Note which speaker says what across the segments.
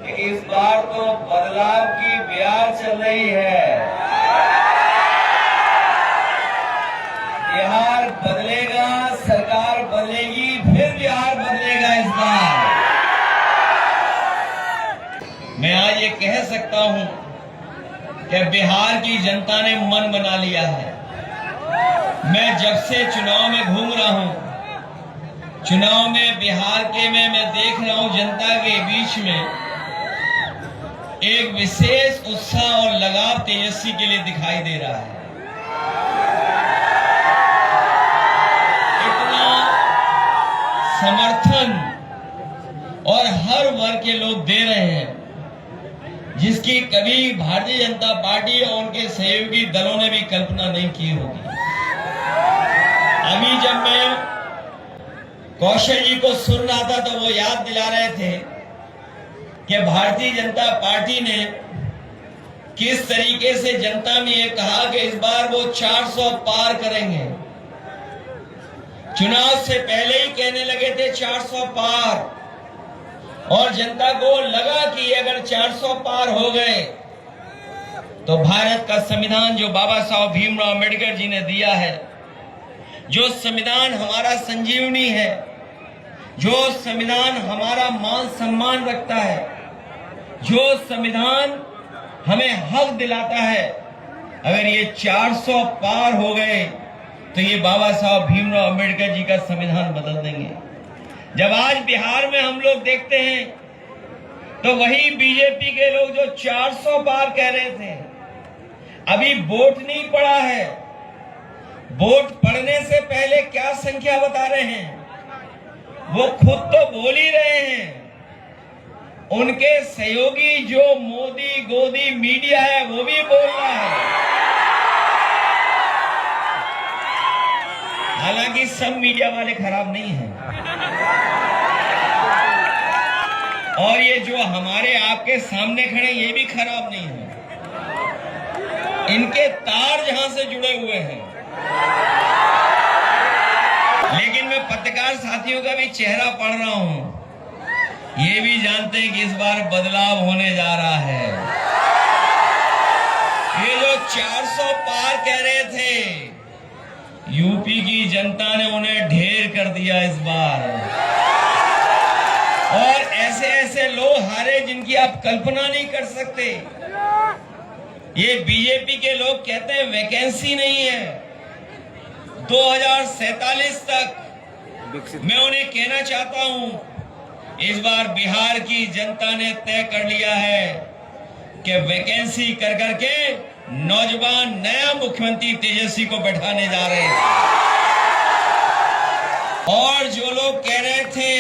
Speaker 1: कि इस बार तो बदलाव की बयार चल रही है। बिहार बदलेगा, सरकार बदलेगी, फिर बिहार बदलेगा इस बार। मैं आज ये कह सकता हूं कि बिहार की जनता ने मन बना लिया है। मैं जब से चुनाव में घूम रहा हूं, चुनाव में बिहार के में मैं देख रहा हूं जनता के बीच में एक विशेष उत्साह और लगाव तेजस्वी के लिए दिखाई दे रहा है। इतना समर्थन और हर वर्ग के लोग दे रहे हैं जिसकी कभी भारतीय जनता पार्टी और उनके सहयोगी दलों ने भी कल्पना नहीं की होगी। अभी जब मैं कौशल जी को सुन रहा था तो वो याद दिला रहे थे कि भारतीय जनता पार्टी ने किस तरीके से जनता में ये कहा कि इस बार वो 400 पार करेंगे। चुनाव से पहले ही कहने लगे थे 400 पार, और जनता को लगा कि अगर 400 पार हो गए तो भारत का संविधान जो बाबा साहब भीमराव अम्बेडकर जी ने दिया है, जो संविधान हमारा संजीवनी है, जो संविधान हमारा मान सम्मान रखता है, जो संविधान हमें हक दिलाता है, अगर ये 400 पार हो गए तो ये बाबा साहब भीमराव अम्बेडकर जी का संविधान बदल देंगे। जब आज बिहार में हम लोग देखते हैं तो वही बीजेपी के लोग जो 400 पार कह रहे थे, अभी वोट नहीं पड़ा है, वोट पड़ने से पहले क्या संख्या बता रहे हैं, वो खुद तो बोल ही रहे हैं। उनके सहयोगी जो मोदी गोदी मीडिया है वो भी बोल रहा है। हालांकि सब मीडिया वाले खराब नहीं हैं, और ये जो हमारे आपके सामने खड़े ये भी खराब नहीं है। इनके तार जहां से जुड़े हुए हैं, लेकिन मैं पत्रकार साथियों का भी चेहरा पढ़ रहा हूं, ये भी जानते हैं कि इस बार बदलाव होने जा रहा है। ये जो 400 पार कह रहे थे, यूपी की जनता ने उन्हें ढेर कर दिया इस बार, और ऐसे ऐसे लोग हारे जिनकी आप कल्पना नहीं कर सकते। ये बीजेपी के लोग कहते हैं वैकेंसी नहीं है, 2047 तक। मैं उन्हें कहना चाहता हूं, इस बार बिहार की जनता ने तय कर लिया है कि वैकेंसी कर करके नौजवान नया मुख्यमंत्री तेजस्वी को बैठाने जा रहे हैं। और जो लोग कह रहे थे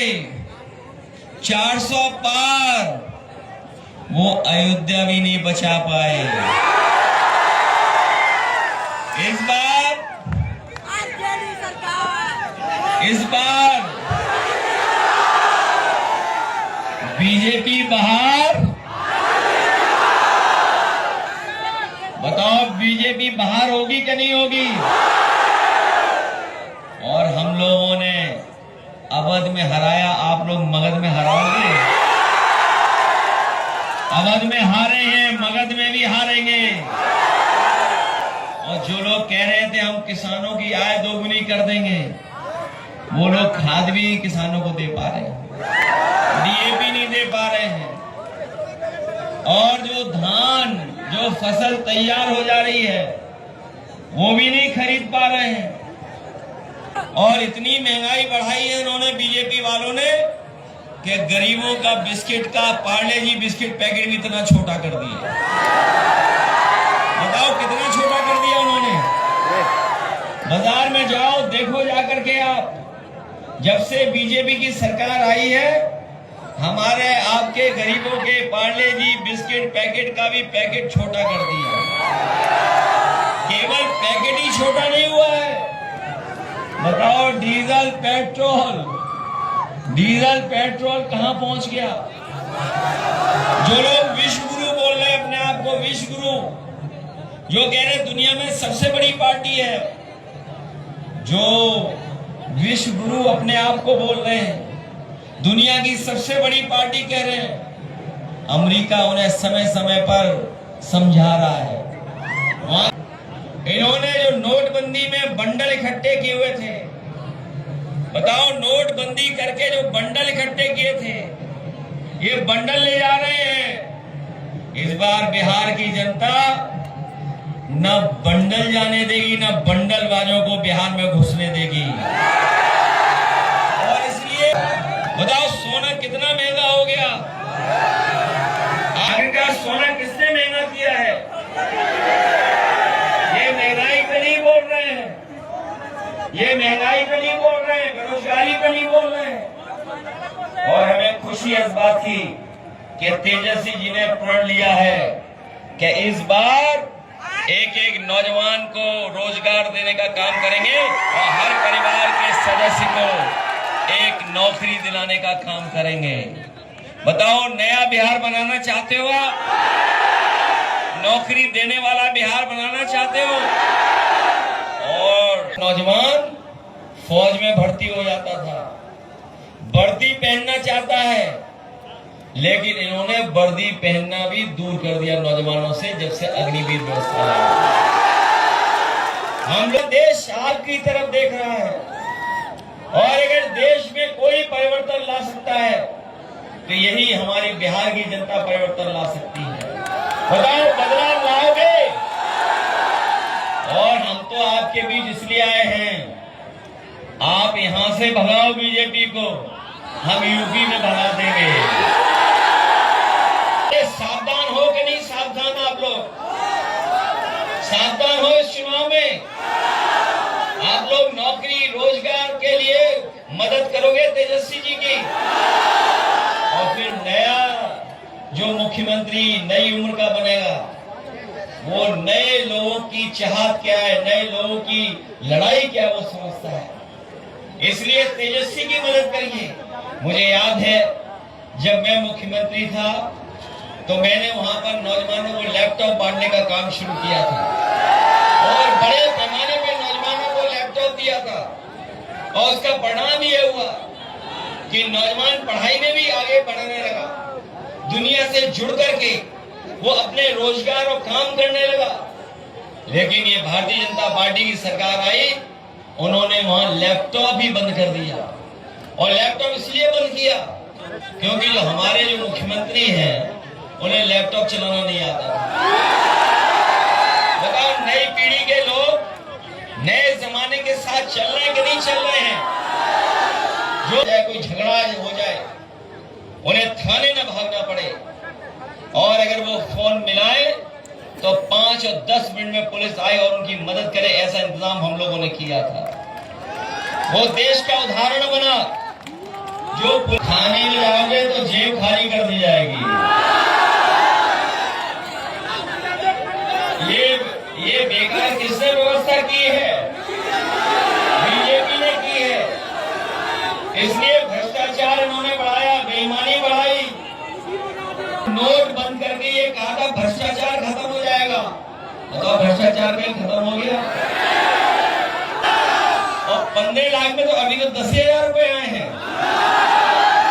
Speaker 1: 400 पार, वो अयोध्या भी नहीं बचा पाए। इस बार बीजेपी बाहर, बताओ बीजेपी बाहर होगी कि नहीं होगी? और हम लोगों ने अवध में हराया, आप लोग मगध में हराओगे? अवध में हारे हैं, मगध में भी हारेंगे। और जो लोग कह रहे थे हम किसानों की आय दोगुनी कर देंगे, वो लोग खाद भी किसानों को दे पा रहे हैं, डीएपी नहीं दे पा रहे हैं, और जो धान जो फसल तैयार हो जा रही है वो भी नहीं खरीद पा रहे हैं। और इतनी महंगाई बढ़ाई है उन्होंने, बीजेपी वालों ने, कि गरीबों का बिस्किट का पार्ले जी बिस्किट पैकेट भी इतना छोटा कर दिया। बताओ कितना छोटा कर दिया उन्होंने। बाजार में जाओ, देखो जाकर के आप, जब से बीजेपी की सरकार आई है, हमारे आपके गरीबों के पार्ले जी बिस्किट पैकेट का भी पैकेट छोटा कर दिया। केवल पैकेट ही छोटा नहीं हुआ है, बताओ डीजल पेट्रोल कहां पहुंच गया। जो लोग विश्व गुरु बोल रहे हैं अपने आप को, विश्व गुरु, जो कह रहे दुनिया में सबसे बड़ी पार्टी है, जो विश्व गुरु अपने आप को बोल रहे हैं, दुनिया की सबसे बड़ी पार्टी कह रहे हैं, अमेरिका उन्हें समय समय पर समझा रहा है। इन्होंने जो नोटबंदी में बंडल इकट्ठे किए हुए थे, बताओ, नोटबंदी करके जो बंडल इकट्ठे किए थे, ये बंडल ले जा रहे हैं। इस बार बिहार की जनता न बंडल जाने देगी, न बंडल बाजों को बिहार में घुसने देगी। और इसलिए बताओ, सोना कितना महंगा हो गया। आखिरकार सोना किसने महंगा किया है? ये महंगाई पे नहीं बोल रहे हैं, ये महंगाई पे नहीं बोल रहे हैं, बेरोजगारी पे नहीं बोल रहे हैं। और हमें खुशी इस बात की कि तेजस्वी जी ने प्रण लिया है कि इस बार एक एक नौजवान को रोजगार देने का काम करेंगे और हर परिवार के सदस्य को एक नौकरी दिलाने का काम करेंगे। बताओ, नया बिहार बनाना चाहते हो आप? नौकरी देने वाला बिहार बनाना चाहते हो? और नौजवान फौज में भर्ती हो जाता था, वर्दी पहनना चाहता है, लेकिन इन्होंने वर्दी पहनना भी दूर कर दिया नौजवानों से जब से अग्निवीर व्यवस्था आई। हम लोग देश आपकी तरफ देख रहा है, और अगर देश में कोई परिवर्तन ला सकता है तो यही हमारी बिहार की जनता परिवर्तन ला सकती है। बताओ, बदलाव लाओगे? और हम तो आपके बीच इसलिए आए हैं, आप यहां से भगाओ बीजेपी को, हम यूपी में भगा देंगे। सावधान हो कि नहीं सावधान? आप लोग सावधान हो इस चुनाव में। आप लोग नौकरी रोजगार के लिए मदद करोगे तेजस्वी जी की, और फिर नया जो मुख्यमंत्री नई उम्र का बनेगा, वो नए लोगों की चाहत क्या है, नए लोगों की लड़ाई क्या है, वो समझता है। इसलिए तेजस्वी की मदद करिए। मुझे याद है, जब मैं मुख्यमंत्री था तो मैंने वहां पर नौजवानों को लैपटॉप बांटने का काम शुरू किया था, और बड़े पैमाने पे नौजवानों को लैपटॉप दिया था। और उसका परिणाम ये हुआ कि नौजवान पढ़ाई में भी आगे बढ़ने लगा, दुनिया से जुड़ करके वो अपने रोजगार और काम करने लगा। लेकिन ये भारतीय जनता पार्टी की सरकार आई, उन्होंने वहां लैपटॉप ही बंद कर दिया। और लैपटॉप इसलिए बंद किया क्योंकि जो हमारे जो मुख्यमंत्री हैं, उन्हें लैपटॉप चलाना नहीं आता। बताओ, नई पीढ़ी के लोग नए जमाने के साथ चल रहे हैं कि नहीं चल रहे हैं? जो चाहे कोई झगड़ा हो जाए, उन्हें थाने न भागना पड़े, और अगर वो फोन मिलाए तो 5 और 10 मिनट में पुलिस आए और उनकी मदद करे, ऐसा इंतजाम हम लोगों ने किया था। वो देश का उदाहरण बना। जो थाने में जाओगे तो जेब खाली कर दी जाएगी। ये बेकार किसने व्यवस्था की है? बीजेपी ने की है। इसलिए भ्रष्टाचार इन्होंने बढ़ाया, बेईमानी बढ़ाई। नोट बंद करके ये कहा था भ्रष्टाचार खत्म हो जाएगा, तो भ्रष्टाचार भी खत्म हो गया। और 15 लाख में तो अभी तो 10,000 रुपए आए हैं।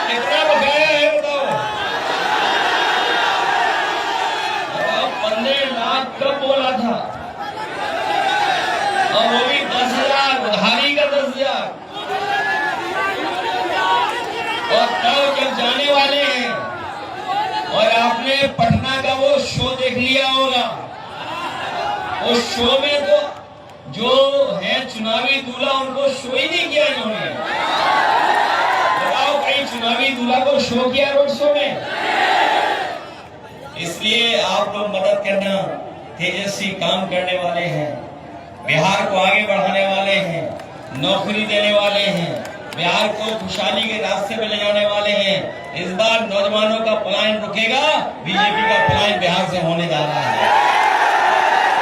Speaker 1: कितना बकाया है बताओ? 15 लाख कब बोला था, और वो भी 10,000 उधारी का 10,000। और तब जब जाने वाले हैं, और आपने पटना का वो शो देख लिया होगा, उस शो में तो जो है चुनावी दूल्हा, उनको शो ही नहीं किया इन्होंने। बताओ, कहीं चुनावी दूल्हा को शो किया रोड शो में? इसलिए आप लोग मदद करना। तेजस्वी काम करने वाले हैं, बिहार को आगे बढ़ाने वाले हैं, नौकरी देने वाले हैं, बिहार को खुशहाली के रास्ते पे ले जाने वाले हैं। इस बार नौजवानों का पलायन रुकेगा, बीजेपी का पलायन बिहार से होने जा रहा है।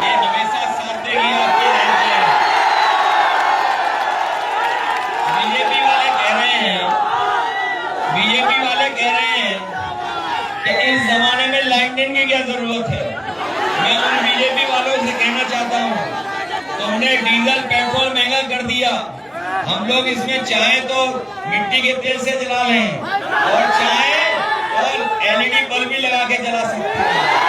Speaker 1: ये हमेशा साथ देगी आपके लाइन के। बीजेपी वाले कह रहे हैं कि इस जमाने में लाइटनिंग की क्या जरूरत है। मैं उन बीजेपी वालों से कहना चाहता हूँ, तुमने डीजल पेट्रोल महंगा कर दिया। हम लोग इसमें चाहे तो मिट्टी के तेल से जला लें, और चाहे और एलईडी बल्ब भी लगा के जला सकते हैं।